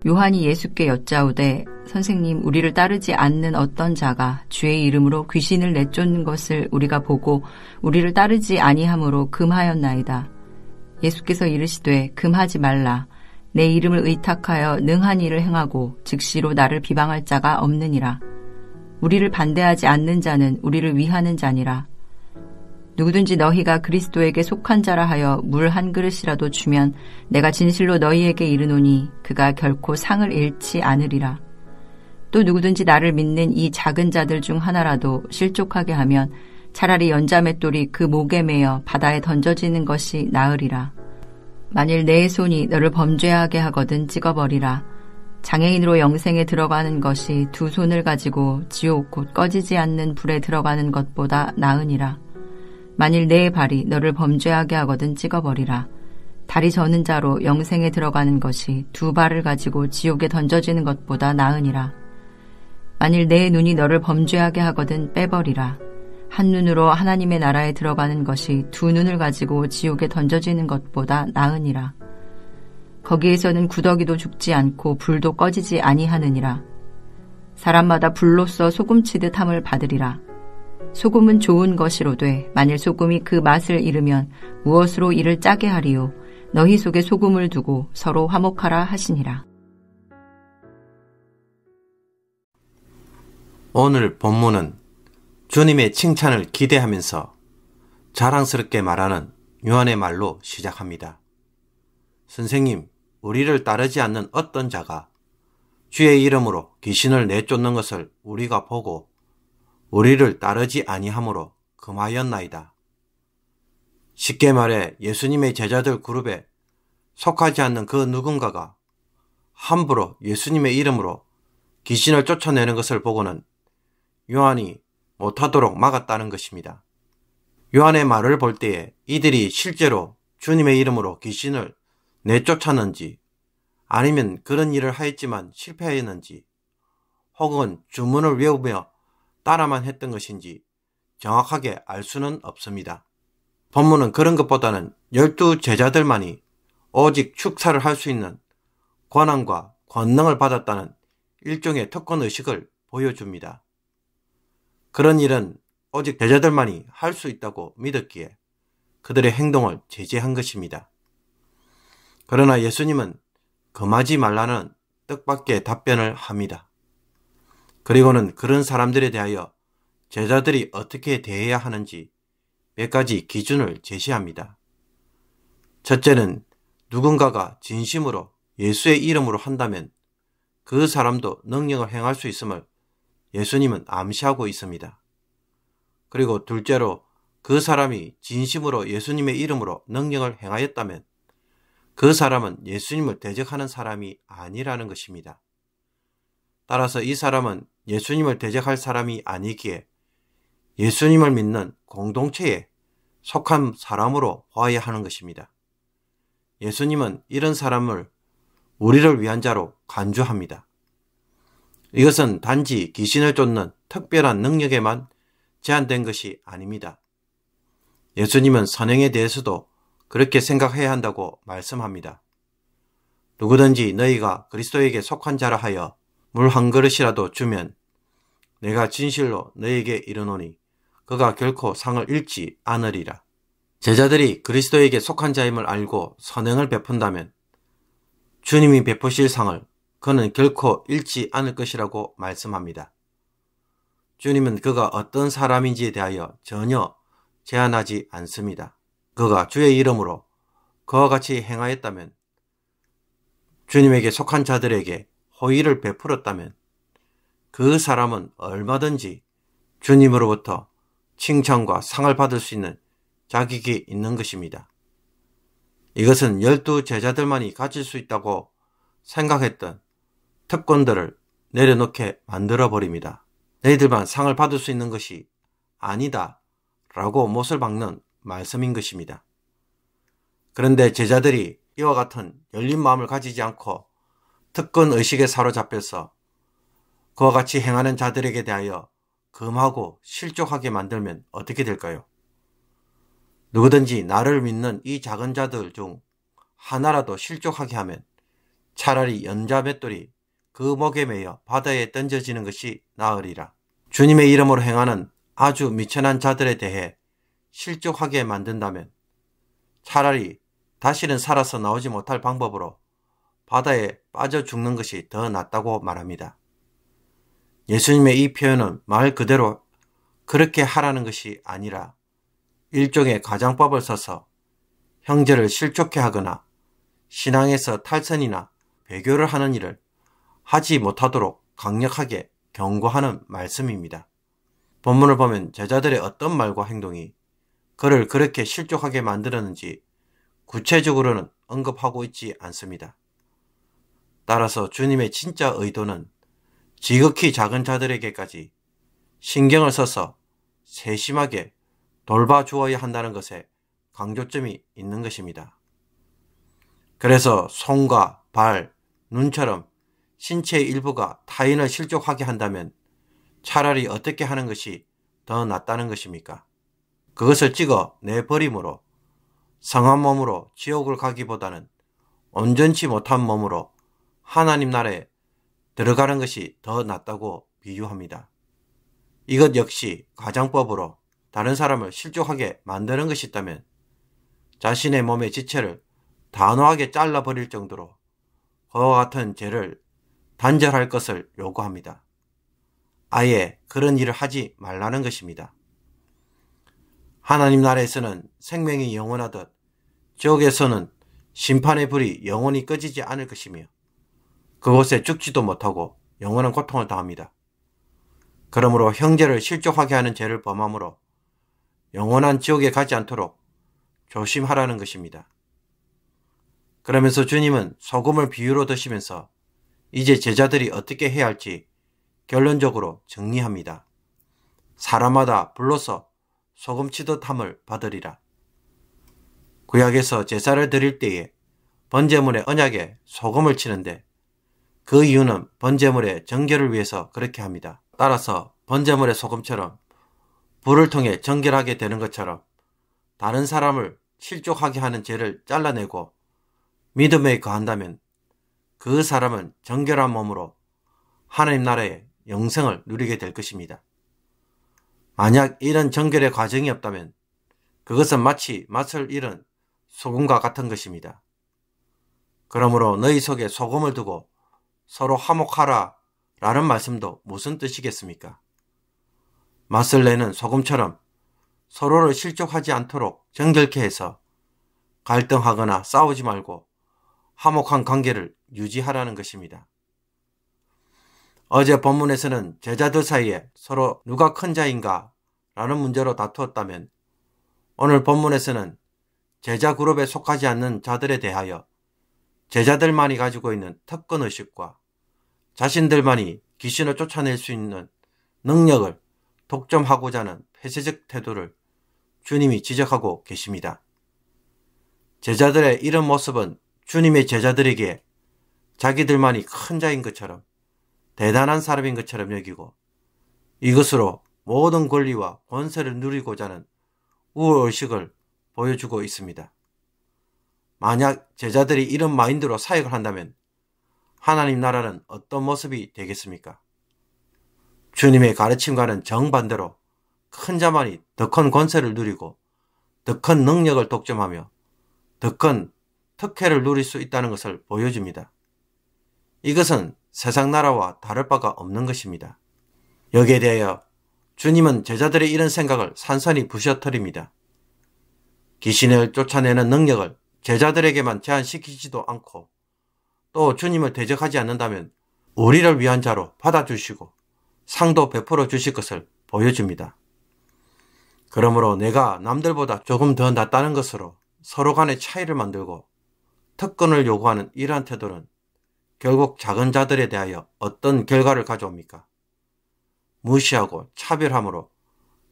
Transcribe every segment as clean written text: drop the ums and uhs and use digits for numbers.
요한이 예수께 여짜오되 선생님, 우리를 따르지 않는 어떤 자가 주의 이름으로 귀신을 내쫓는 것을 우리가 보고 우리를 따르지 아니함으로 금하였나이다. 예수께서 이르시되 금하지 말라. 내 이름을 의탁하여 능한 일을 행하고 즉시로 나를 비방할 자가 없느니라. 우리를 반대하지 않는 자는 우리를 위하는 자니라. 누구든지 너희가 그리스도에게 속한 자라 하여 물 한 그릇이라도 주면 내가 진실로 너희에게 이르노니 그가 결코 상을 잃지 않으리라. 또 누구든지 나를 믿는 이 작은 자들 중 하나라도 실족하게 하면 차라리 연자맷돌이 그 목에 매어 바다에 던져지는 것이 나으리라. 만일 내 손이 너를 범죄하게 하거든 찍어버리라. 장애인으로 영생에 들어가는 것이 두 손을 가지고 지옥 곧 꺼지지 않는 불에 들어가는 것보다 나으니라. 만일 내 발이 너를 범죄하게 하거든 찍어버리라. 다리 저는 자로 영생에 들어가는 것이 두 발을 가지고 지옥에 던져지는 것보다 나으니라. 만일 내 눈이 너를 범죄하게 하거든 빼버리라. 한 눈으로 하나님의 나라에 들어가는 것이 두 눈을 가지고 지옥에 던져지는 것보다 나으니라. 거기에서는 구더기도 죽지 않고 불도 꺼지지 아니하느니라. 사람마다 불로써 소금치듯 함을 받으리라. 소금은 좋은 것이로되 만일 소금이 그 맛을 잃으면 무엇으로 이를 짜게 하리요. 너희 속에 소금을 두고 서로 화목하라 하시니라. 오늘 본문은 주님의 칭찬을 기대하면서 자랑스럽게 말하는 요한의 말로 시작합니다. 선생님, 우리를 따르지 않는 어떤 자가 주의 이름으로 귀신을 내쫓는 것을 우리가 보고 우리를 따르지 아니함으로 금하였나이다. 쉽게 말해 예수님의 제자들 그룹에 속하지 않는 그 누군가가 함부로 예수님의 이름으로 귀신을 쫓아내는 것을 보고는 요한이 못하도록 막았다는 것입니다. 요한의 말을 볼 때에 이들이 실제로 주님의 이름으로 귀신을 내쫓았는지 아니면 그런 일을 하였지만 실패하였는지 혹은 주문을 외우며 따라만 했던 것인지 정확하게 알 수는 없습니다. 본문은 그런 것보다는 12 제자들만이 오직 축사를 할 수 있는 권한과 권능을 받았다는 일종의 특권의식을 보여줍니다. 그런 일은 오직 제자들만이 할 수 있다고 믿었기에 그들의 행동을 제재한 것입니다. 그러나 예수님은 금하지 말라는 뜻밖의 답변을 합니다. 그리고는 그런 사람들에 대하여 제자들이 어떻게 대해야 하는지 몇 가지 기준을 제시합니다. 첫째는 누군가가 진심으로 예수의 이름으로 한다면 그 사람도 능력을 행할 수 있음을 예수님은 암시하고 있습니다. 그리고 둘째로 그 사람이 진심으로 예수님의 이름으로 능력을 행하였다면 그 사람은 예수님을 대적하는 사람이 아니라는 것입니다. 따라서 이 사람은 예수님을 대적할 사람이 아니기에 예수님을 믿는 공동체에 속한 사람으로 봐야 하는 것입니다. 예수님은 이런 사람을 우리를 위한 자로 간주합니다. 이것은 단지 귀신을 쫓는 특별한 능력에만 제한된 것이 아닙니다. 예수님은 선행에 대해서도 그렇게 생각해야 한다고 말씀합니다. 누구든지 너희가 그리스도에게 속한 자라 하여 물 한 그릇이라도 주면 내가 진실로 너희에게 이르노니 그가 결코 상을 잃지 않으리라. 제자들이 그리스도에게 속한 자임을 알고 선행을 베푼다면 주님이 베푸실 상을 그는 결코 잃지 않을 것이라고 말씀합니다. 주님은 그가 어떤 사람인지에 대하여 전혀 제한하지 않습니다. 그가 주의 이름으로 그와 같이 행하였다면, 주님에게 속한 자들에게 호의를 베풀었다면 그 사람은 얼마든지 주님으로부터 칭찬과 상을 받을 수 있는 자격이 있는 것입니다. 이것은 12 제자들만이 가질 수 있다고 생각했던 특권들을 내려놓게 만들어버립니다. 너희들만 상을 받을 수 있는 것이 아니다 라고 못을 박는 말씀인 것입니다. 그런데 제자들이 이와 같은 열린 마음을 가지지 않고 특권의식에 사로잡혀서 그와 같이 행하는 자들에게 대하여 금하고 실족하게 만들면 어떻게 될까요? 누구든지 나를 믿는 이 작은 자들 중 하나라도 실족하게 하면 차라리 연자 맷돌이 그 목에 매여 바다에 던져지는 것이 나으리라. 주님의 이름으로 행하는 아주 미천한 자들에 대해 실족하게 만든다면 차라리 다시는 살아서 나오지 못할 방법으로 바다에 빠져 죽는 것이 더 낫다고 말합니다. 예수님의 이 표현은 말 그대로 그렇게 하라는 것이 아니라 일종의 가장법을 써서 형제를 실족해 하거나 신앙에서 탈선이나 배교를 하는 일을 하지 못하도록 강력하게 경고하는 말씀입니다. 본문을 보면 제자들의 어떤 말과 행동이 그를 그렇게 실족하게 만들었는지 구체적으로는 언급하고 있지 않습니다. 따라서 주님의 진짜 의도는 지극히 작은 자들에게까지 신경을 써서 세심하게 돌봐주어야 한다는 것에 강조점이 있는 것입니다. 그래서 손과 발, 눈처럼 신체의 일부가 타인을 실족하게 한다면 차라리 어떻게 하는 것이 더 낫다는 것입니까? 그것을 찍어 내버림으로 성한 몸으로 지옥을 가기보다는 온전치 못한 몸으로 하나님 나라에 들어가는 것이 더 낫다고 비유합니다. 이것 역시 가장법으로 다른 사람을 실족하게 만드는 것이 있다면 자신의 몸의 지체를 단호하게 잘라버릴 정도로 그와 같은 죄를 단절할 것을 요구합니다. 아예 그런 일을 하지 말라는 것입니다. 하나님 나라에서는 생명이 영원하듯 지옥에서는 심판의 불이 영원히 꺼지지 않을 것이며 그곳에 죽지도 못하고 영원한 고통을 당합니다. 그러므로 형제를 실족하게 하는 죄를 범함으로 영원한 지옥에 가지 않도록 조심하라는 것입니다. 그러면서 주님은 소금을 비유로 드시면서 이제 제자들이 어떻게 해야 할지 결론적으로 정리합니다. 사람마다 불로서 소금 치듯 함을 받으리라. 구약에서 제사를 드릴 때에 번제물의 언약에 소금을 치는데 그 이유는 번제물의 정결을 위해서 그렇게 합니다. 따라서 번제물의 소금처럼 불을 통해 정결하게 되는 것처럼 다른 사람을 실족하게 하는 죄를 잘라내고 믿음에 거한다면 그 사람은 정결한 몸으로 하나님 나라의 영생을 누리게 될 것입니다. 만약 이런 정결의 과정이 없다면 그것은 마치 맛을 잃은 소금과 같은 것입니다. 그러므로 너희 속에 소금을 두고 서로 화목하라 라는 말씀도 무슨 뜻이겠습니까? 맛을 내는 소금처럼 서로를 실족하지 않도록 정결케 해서 갈등하거나 싸우지 말고 화목한 관계를 유지하라는 것입니다. 어제 본문에서는 제자들 사이에 서로 누가 큰 자인가 라는 문제로 다투었다면 오늘 본문에서는 제자 그룹에 속하지 않는 자들에 대하여 제자들만이 가지고 있는 특권의식과 자신들만이 귀신을 쫓아낼 수 있는 능력을 독점하고자 하는 폐쇄적 태도를 주님이 지적하고 계십니다. 제자들의 이런 모습은 주님의 제자들에게 자기들만이 큰 자인 것처럼 대단한 사람인 것처럼 여기고 이것으로 모든 권리와 권세를 누리고자 하는 우월의식을 보여주고 있습니다. 만약 제자들이 이런 마인드로 사역을 한다면 하나님 나라는 어떤 모습이 되겠습니까? 주님의 가르침과는 정반대로 큰 자만이 더 큰 권세를 누리고 더 큰 능력을 독점하며 더 큰 특혜를 누릴 수 있다는 것을 보여줍니다. 이것은 세상 나라와 다를 바가 없는 것입니다. 여기에 대하여 주님은 제자들의 이런 생각을 산산히 부셔뜨립니다. 귀신을 쫓아내는 능력을 제자들에게만 제한시키지도 않고 또 주님을 대적하지 않는다면 우리를 위한 자로 받아주시고 상도 베풀어 주실 것을 보여줍니다. 그러므로 내가 남들보다 조금 더 낫다는 것으로 서로 간의 차이를 만들고 특권을 요구하는 이러한 태도는 결국 작은 자들에 대하여 어떤 결과를 가져옵니까? 무시하고 차별함으로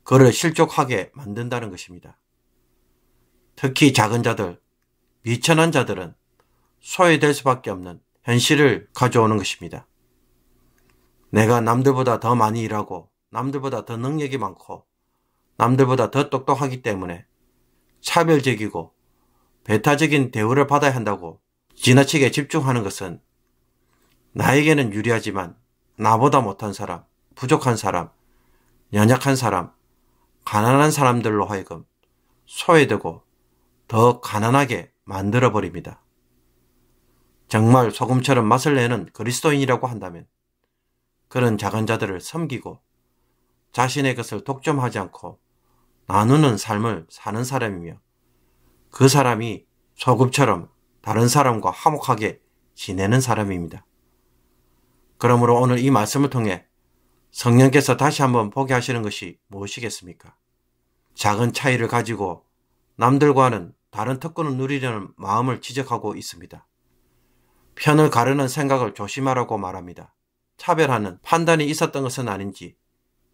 그를 실족하게 만든다는 것입니다. 특히 작은 자들, 미천한 자들은 소외될 수밖에 없는 현실을 가져오는 것입니다. 내가 남들보다 더 많이 일하고 남들보다 더 능력이 많고 남들보다 더 똑똑하기 때문에 차별적이고 배타적인 대우를 받아야 한다고 지나치게 집중하는 것은 나에게는 유리하지만 나보다 못한 사람, 부족한 사람, 연약한 사람, 가난한 사람들로 하여금 소외되고 더 가난하게 만들어버립니다. 정말 소금처럼 맛을 내는 그리스도인이라고 한다면 그런 작은 자들을 섬기고 자신의 것을 독점하지 않고 나누는 삶을 사는 사람이며 그 사람이 소금처럼 다른 사람과 화목하게 지내는 사람입니다. 그러므로 오늘 이 말씀을 통해 성령께서 다시 한번 보게 하시는 것이 무엇이겠습니까? 작은 차이를 가지고 남들과는 다른 특권을 누리려는 마음을 지적하고 있습니다. 편을 가르는 생각을 조심하라고 말합니다. 차별하는 판단이 있었던 것은 아닌지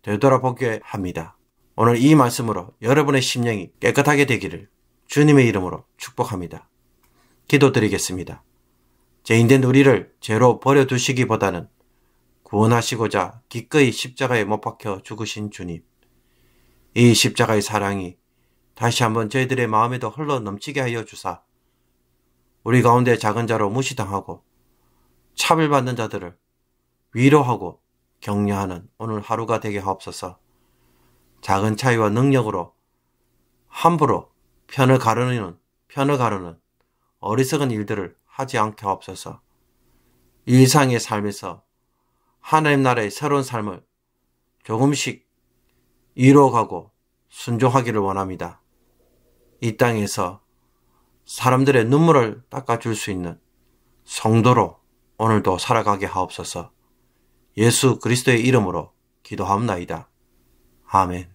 되돌아보게 합니다. 오늘 이 말씀으로 여러분의 심령이 깨끗하게 되기를 주님의 이름으로 축복합니다. 기도드리겠습니다. 죄인된 우리를 죄로 버려두시기보다는 구원하시고자 기꺼이 십자가에 못 박혀 죽으신 주님, 이 십자가의 사랑이 다시 한번 저희들의 마음에도 흘러 넘치게 하여 주사 우리 가운데 작은 자로 무시당하고 차별받는 자들을 위로하고 격려하는 오늘 하루가 되게 하옵소서. 작은 차이와 능력으로 함부로 편을 가르는 어리석은 일들을 하지 않게 하옵소서. 일상의 삶에서 하나님 나라의 새로운 삶을 조금씩 이루어가고 순종하기를 원합니다. 이 땅에서 사람들의 눈물을 닦아줄 수 있는 성도로 오늘도 살아가게 하옵소서. 예수 그리스도의 이름으로 기도하옵나이다. 아멘.